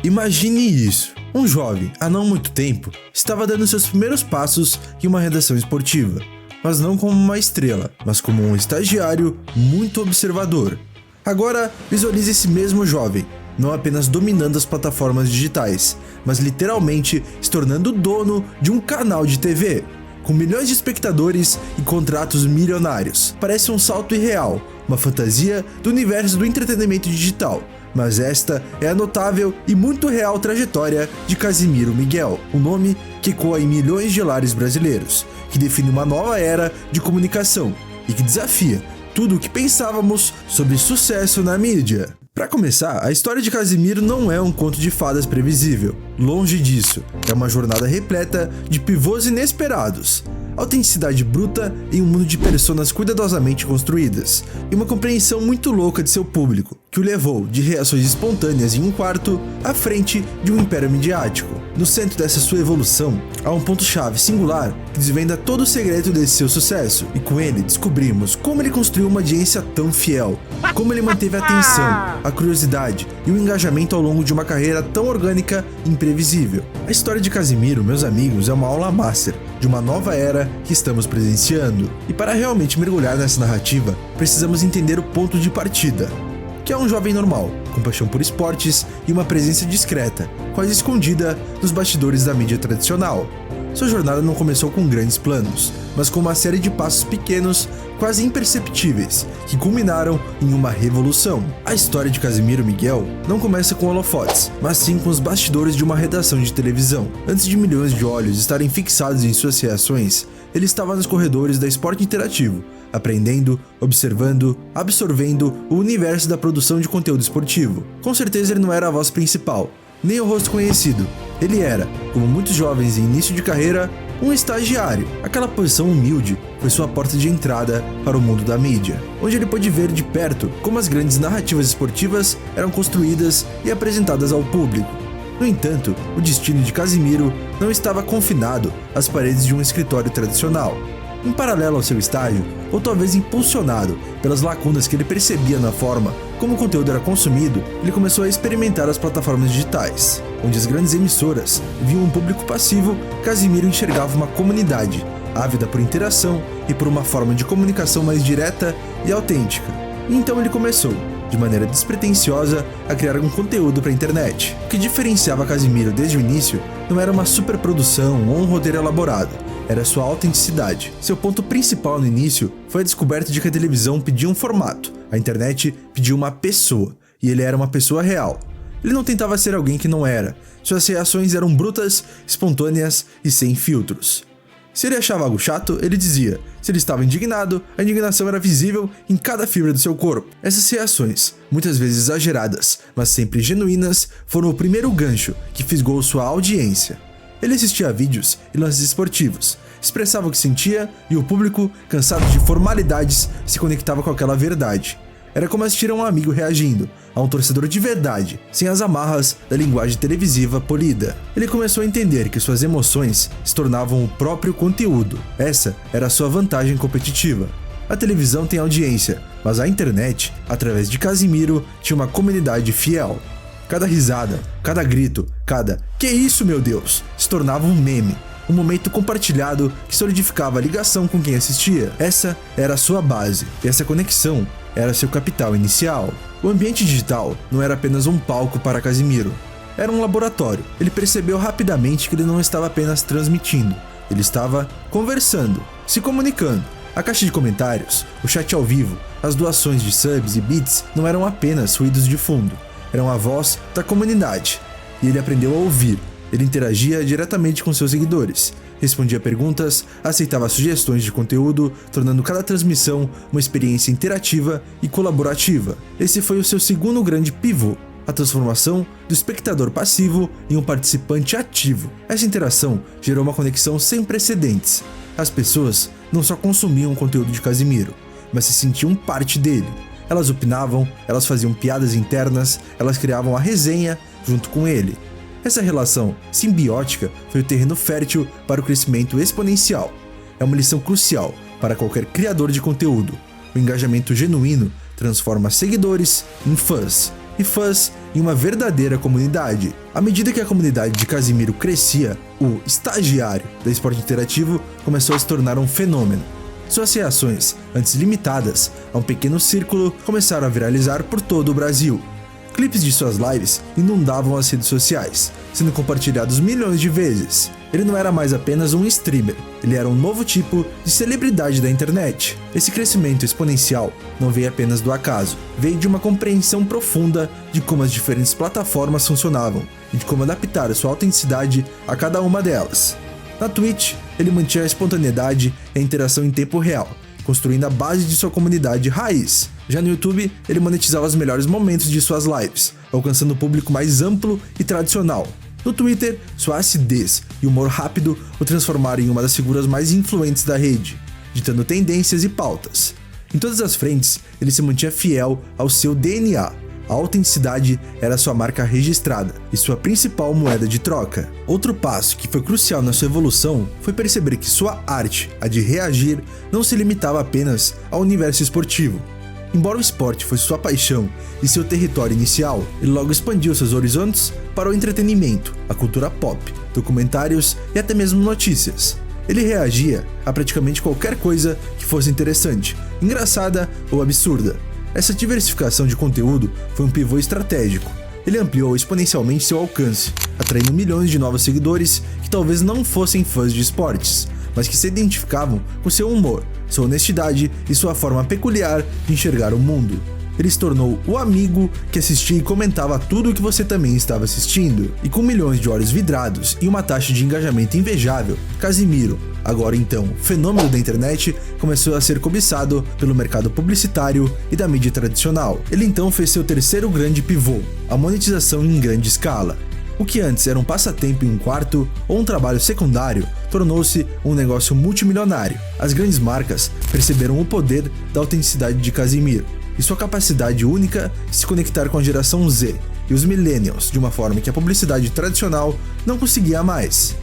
Imagine isso, um jovem, há não muito tempo, estava dando seus primeiros passos em uma redação esportiva, mas não como uma estrela, mas como um estagiário muito observador. Agora, visualize esse mesmo jovem, não apenas dominando as plataformas digitais, mas literalmente se tornando dono de um canal de TV, com milhões de espectadores e contratos milionários. Parece um salto irreal, uma fantasia do universo do entretenimento digital, mas esta é a notável e muito real trajetória de Casimiro Miguel, um nome que ecoa em milhões de lares brasileiros, que define uma nova era de comunicação e que desafia tudo o que pensávamos sobre sucesso na mídia. Para começar, a história de Casimiro não é um conto de fadas previsível. Longe disso, é uma jornada repleta de pivôs inesperados, autenticidade bruta em um mundo de personas cuidadosamente construídas, e uma compreensão muito louca de seu público, que o levou de reações espontâneas em um quarto à frente de um império midiático. No centro dessa sua evolução, há um ponto-chave singular que desvenda todo o segredo desse seu sucesso, e com ele descobrimos como ele construiu uma audiência tão fiel, como ele manteve a atenção, a curiosidade e o engajamento ao longo de uma carreira tão orgânica e imprevisível. A história de Casimiro, meus amigos, é uma aula master de uma nova era que estamos presenciando. E para realmente mergulhar nessa narrativa, precisamos entender o ponto de partida, que é um jovem normal, com paixão por esportes e uma presença discreta, quase escondida nos bastidores da mídia tradicional. Sua jornada não começou com grandes planos, mas com uma série de passos pequenos, quase imperceptíveis, que culminaram em uma revolução. A história de Casimiro Miguel não começa com holofotes, mas sim com os bastidores de uma redação de televisão. Antes de milhões de olhos estarem fixados em suas reações, ele estava nos corredores da Esporte Interativo, aprendendo, observando, absorvendo o universo da produção de conteúdo esportivo. Com certeza ele não era a voz principal, nem o rosto conhecido. Ele era, como muitos jovens em início de carreira, um estagiário. Aquela posição humilde foi sua porta de entrada para o mundo da mídia, onde ele pôde ver de perto como as grandes narrativas esportivas eram construídas e apresentadas ao público. No entanto, o destino de Casimiro não estava confinado às paredes de um escritório tradicional. Em paralelo ao seu estágio, ou talvez impulsionado pelas lacunas que ele percebia na forma como o conteúdo era consumido, ele começou a experimentar as plataformas digitais, onde as grandes emissoras viam um público passivo. Casimiro enxergava uma comunidade ávida por interação e por uma forma de comunicação mais direta e autêntica. E então ele começou, de maneira despretensiosa, a criar um conteúdo para a internet. O que diferenciava Casimiro desde o início não era uma superprodução ou um roteiro elaborado, era sua autenticidade. Seu ponto principal no início foi a descoberta de que a televisão pedia um formato, a internet pedia uma pessoa, e ele era uma pessoa real. Ele não tentava ser alguém que não era, suas reações eram brutas, espontâneas e sem filtros. Se ele achava algo chato, ele dizia. Se ele estava indignado, a indignação era visível em cada fibra do seu corpo. Essas reações, muitas vezes exageradas, mas sempre genuínas, foram o primeiro gancho que fisgou sua audiência. Ele assistia a vídeos e lances esportivos, expressava o que sentia e o público, cansado de formalidades, se conectava com aquela verdade. Era como assistir a um amigo reagindo, a um torcedor de verdade, sem as amarras da linguagem televisiva polida. Ele começou a entender que suas emoções se tornavam o próprio conteúdo. Essa era a sua vantagem competitiva. A televisão tem audiência, mas a internet, através de Casimiro, tinha uma comunidade fiel. Cada risada, cada grito, cada "que isso, meu Deus?" se tornava um meme, um momento compartilhado que solidificava a ligação com quem assistia. Essa era a sua base, e essa conexão era seu capital inicial. O ambiente digital não era apenas um palco para Casimiro, era um laboratório. Ele percebeu rapidamente que ele não estava apenas transmitindo, ele estava conversando, se comunicando. A caixa de comentários, o chat ao vivo, as doações de subs e bits não eram apenas ruídos de fundo, eram a voz da comunidade. E ele aprendeu a ouvir. Ele interagia diretamente com seus seguidores, respondia perguntas, aceitava sugestões de conteúdo, tornando cada transmissão uma experiência interativa e colaborativa. Esse foi o seu segundo grande pivô, a transformação do espectador passivo em um participante ativo. Essa interação gerou uma conexão sem precedentes. As pessoas não só consumiam o conteúdo de Casimiro, mas se sentiam parte dele. Elas opinavam, elas faziam piadas internas, elas criavam a resenha junto com ele. Essa relação simbiótica foi o terreno fértil para o crescimento exponencial. É uma lição crucial para qualquer criador de conteúdo. O engajamento genuíno transforma seguidores em fãs, e fãs em uma verdadeira comunidade. À medida que a comunidade de Casimiro crescia, o estagiário da esporte interativo começou a se tornar um fenômeno. Suas reações, antes limitadas a um pequeno círculo, começaram a viralizar por todo o Brasil. Clipes de suas lives inundavam as redes sociais, sendo compartilhados milhões de vezes. Ele não era mais apenas um streamer, ele era um novo tipo de celebridade da internet. Esse crescimento exponencial não veio apenas do acaso, veio de uma compreensão profunda de como as diferentes plataformas funcionavam e de como adaptar a sua autenticidade a cada uma delas. Na Twitch, ele mantinha a espontaneidade e a interação em tempo real, construindo a base de sua comunidade raiz. Já no YouTube, ele monetizava os melhores momentos de suas lives, alcançando um público mais amplo e tradicional. No Twitter, sua acidez e humor rápido o transformaram em uma das figuras mais influentes da rede, ditando tendências e pautas. Em todas as frentes, ele se mantinha fiel ao seu DNA. A autenticidade era sua marca registrada e sua principal moeda de troca. Outro passo que foi crucial na sua evolução foi perceber que sua arte, a de reagir, não se limitava apenas ao universo esportivo. Embora o esporte fosse sua paixão e seu território inicial, ele logo expandiu seus horizontes para o entretenimento, a cultura pop, documentários e até mesmo notícias. Ele reagia a praticamente qualquer coisa que fosse interessante, engraçada ou absurda. Essa diversificação de conteúdo foi um pivô estratégico. Ele ampliou exponencialmente seu alcance, atraindo milhões de novos seguidores que talvez não fossem fãs de esportes, mas que se identificavam com seu humor, sua honestidade e sua forma peculiar de enxergar o mundo. Ele se tornou o amigo que assistia e comentava tudo o que você também estava assistindo. E com milhões de olhos vidrados e uma taxa de engajamento invejável, Casimiro, agora então fenômeno da internet, começou a ser cobiçado pelo mercado publicitário e da mídia tradicional. Ele então fez seu terceiro grande pivô, a monetização em grande escala. O que antes era um passatempo em um quarto ou um trabalho secundário, tornou-se um negócio multimilionário. As grandes marcas perceberam o poder da autenticidade de Casimiro e sua capacidade única de se conectar com a geração Z e os millennials de uma forma que a publicidade tradicional não conseguia mais.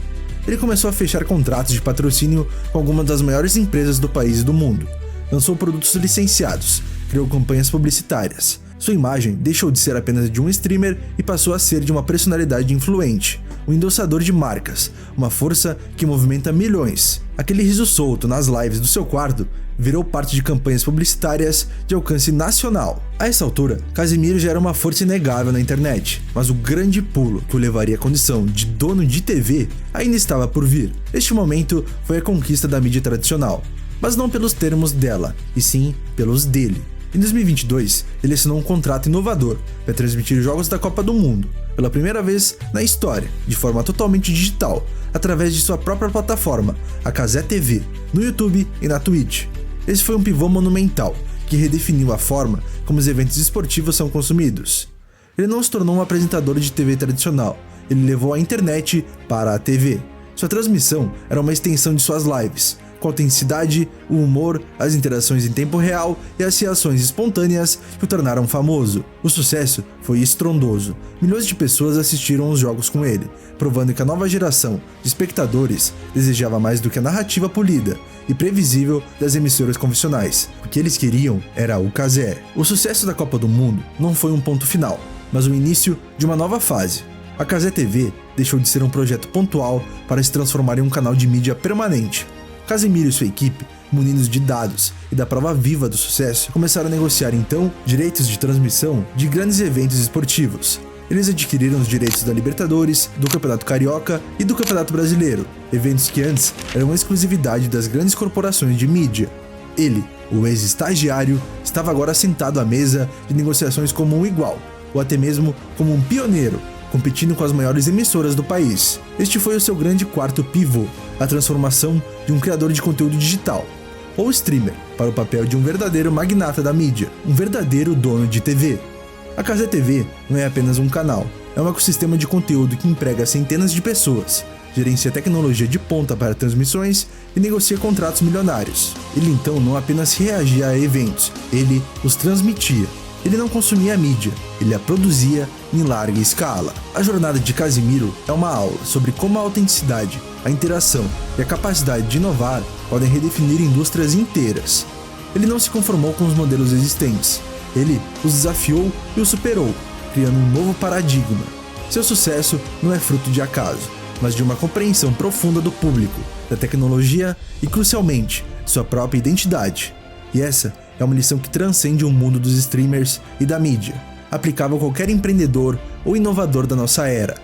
Ele começou a fechar contratos de patrocínio com algumas das maiores empresas do país e do mundo, lançou produtos licenciados, criou campanhas publicitárias. Sua imagem deixou de ser apenas de um streamer e passou a ser de uma personalidade influente, um endossador de marcas, uma força que movimenta milhões. Aquele riso solto nas lives do seu quarto virou parte de campanhas publicitárias de alcance nacional. A essa altura, Casimiro já era uma força inegável na internet, mas o grande pulo que o levaria à condição de dono de TV ainda estava por vir. Este momento foi a conquista da mídia tradicional, mas não pelos termos dela, e sim pelos dele. Em 2022, ele assinou um contrato inovador para transmitir jogos da Copa do Mundo, pela primeira vez na história, de forma totalmente digital, através de sua própria plataforma, a Cazé TV, no YouTube e na Twitch. Esse foi um pivô monumental, que redefiniu a forma como os eventos esportivos são consumidos. Ele não se tornou um apresentador de TV tradicional, ele levou a internet para a TV. Sua transmissão era uma extensão de suas lives, com a autenticidade, o humor, as interações em tempo real e as reações espontâneas que o tornaram famoso. O sucesso foi estrondoso. Milhões de pessoas assistiram aos jogos com ele, provando que a nova geração de espectadores desejava mais do que a narrativa polida e previsível das emissoras convencionais. O que eles queriam era o Cazé. O sucesso da Copa do Mundo não foi um ponto final, mas o início de uma nova fase. A Cazé TV deixou de ser um projeto pontual para se transformar em um canal de mídia permanente. Casimiro e sua equipe, munidos de dados e da prova viva do sucesso, começaram a negociar então direitos de transmissão de grandes eventos esportivos. Eles adquiriram os direitos da Libertadores, do Campeonato Carioca e do Campeonato Brasileiro, eventos que antes eram exclusividade das grandes corporações de mídia. Ele, o ex-estagiário, estava agora sentado à mesa de negociações como um igual, ou até mesmo como um pioneiro, competindo com as maiores emissoras do país. Este foi o seu grande quarto pivô, a transformação de um criador de conteúdo digital, ou streamer, para o papel de um verdadeiro magnata da mídia, um verdadeiro dono de TV. A Cazé TV não é apenas um canal, é um ecossistema de conteúdo que emprega centenas de pessoas, gerencia tecnologia de ponta para transmissões e negocia contratos milionários. Ele então não apenas reagia a eventos, ele os transmitia. Ele não consumia a mídia, ele a produzia em larga escala. A jornada de Casimiro é uma aula sobre como a autenticidade, a interação e a capacidade de inovar podem redefinir indústrias inteiras. Ele não se conformou com os modelos existentes, ele os desafiou e os superou, criando um novo paradigma. Seu sucesso não é fruto de acaso, mas de uma compreensão profunda do público, da tecnologia e, crucialmente, sua própria identidade. E essa é uma lição que transcende o mundo dos streamers e da mídia, aplicável a qualquer empreendedor ou inovador da nossa era.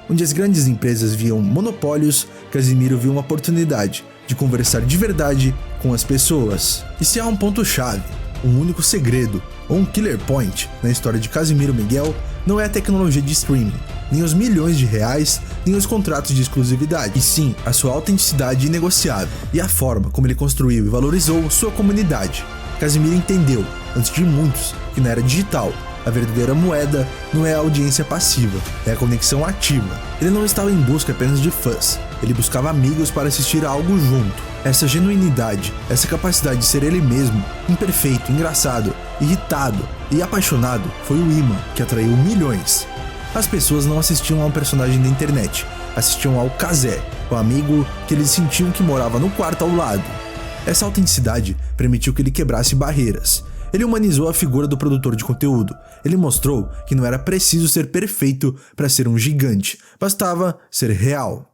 Onde as grandes empresas viam monopólios, Casimiro viu uma oportunidade de conversar de verdade com as pessoas. E se há um ponto-chave, um único segredo ou um killer point na história de Casimiro Miguel, não é a tecnologia de streaming, nem os milhões de reais, nem os contratos de exclusividade, e sim a sua autenticidade inegociável e a forma como ele construiu e valorizou sua comunidade. Casimiro entendeu, antes de muitos, que na era digital, a verdadeira moeda não é a audiência passiva, é a conexão ativa. Ele não estava em busca apenas de fãs, ele buscava amigos para assistir a algo junto. Essa genuinidade, essa capacidade de ser ele mesmo, imperfeito, engraçado, irritado e apaixonado, foi o imã que atraiu milhões. As pessoas não assistiam a um personagem da internet, assistiam ao Kazé, o amigo que eles sentiam que morava no quarto ao lado. Essa autenticidade permitiu que ele quebrasse barreiras. Ele humanizou a figura do produtor de conteúdo. Ele mostrou que não era preciso ser perfeito para ser um gigante, bastava ser real.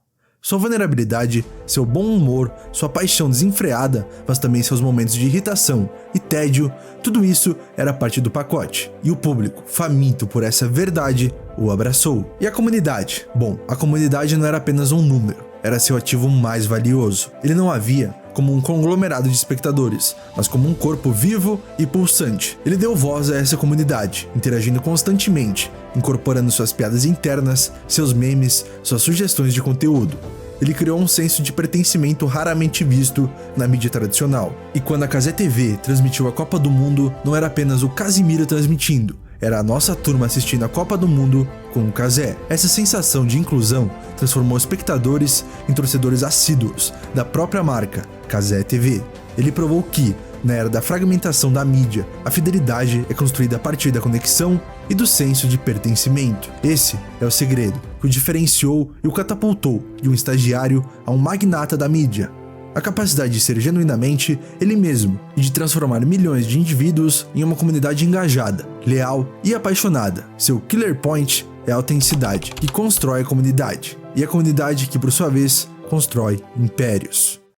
Sua vulnerabilidade, seu bom humor, sua paixão desenfreada, mas também seus momentos de irritação e tédio, tudo isso era parte do pacote. E o público, faminto por essa verdade, o abraçou. E a comunidade? Bom, a comunidade não era apenas um número, era seu ativo mais valioso. Ele não havia como um conglomerado de espectadores, mas como um corpo vivo e pulsante. Ele deu voz a essa comunidade, interagindo constantemente, incorporando suas piadas internas, seus memes, suas sugestões de conteúdo. Ele criou um senso de pertencimento raramente visto na mídia tradicional. E quando a Cazé TV transmitiu a Copa do Mundo, não era apenas o Casimiro transmitindo, era a nossa turma assistindo a Copa do Mundo com o Kazé. Essa sensação de inclusão transformou espectadores em torcedores assíduos da própria marca, Cazé TV. Ele provou que, na era da fragmentação da mídia, a fidelidade é construída a partir da conexão e do senso de pertencimento. Esse é o segredo que o diferenciou e o catapultou de um estagiário a um magnata da mídia. A capacidade de ser genuinamente ele mesmo e de transformar milhões de indivíduos em uma comunidade engajada, leal e apaixonada. Seu killer point é a autenticidade, que constrói a comunidade, e a comunidade que, por sua vez, constrói impérios.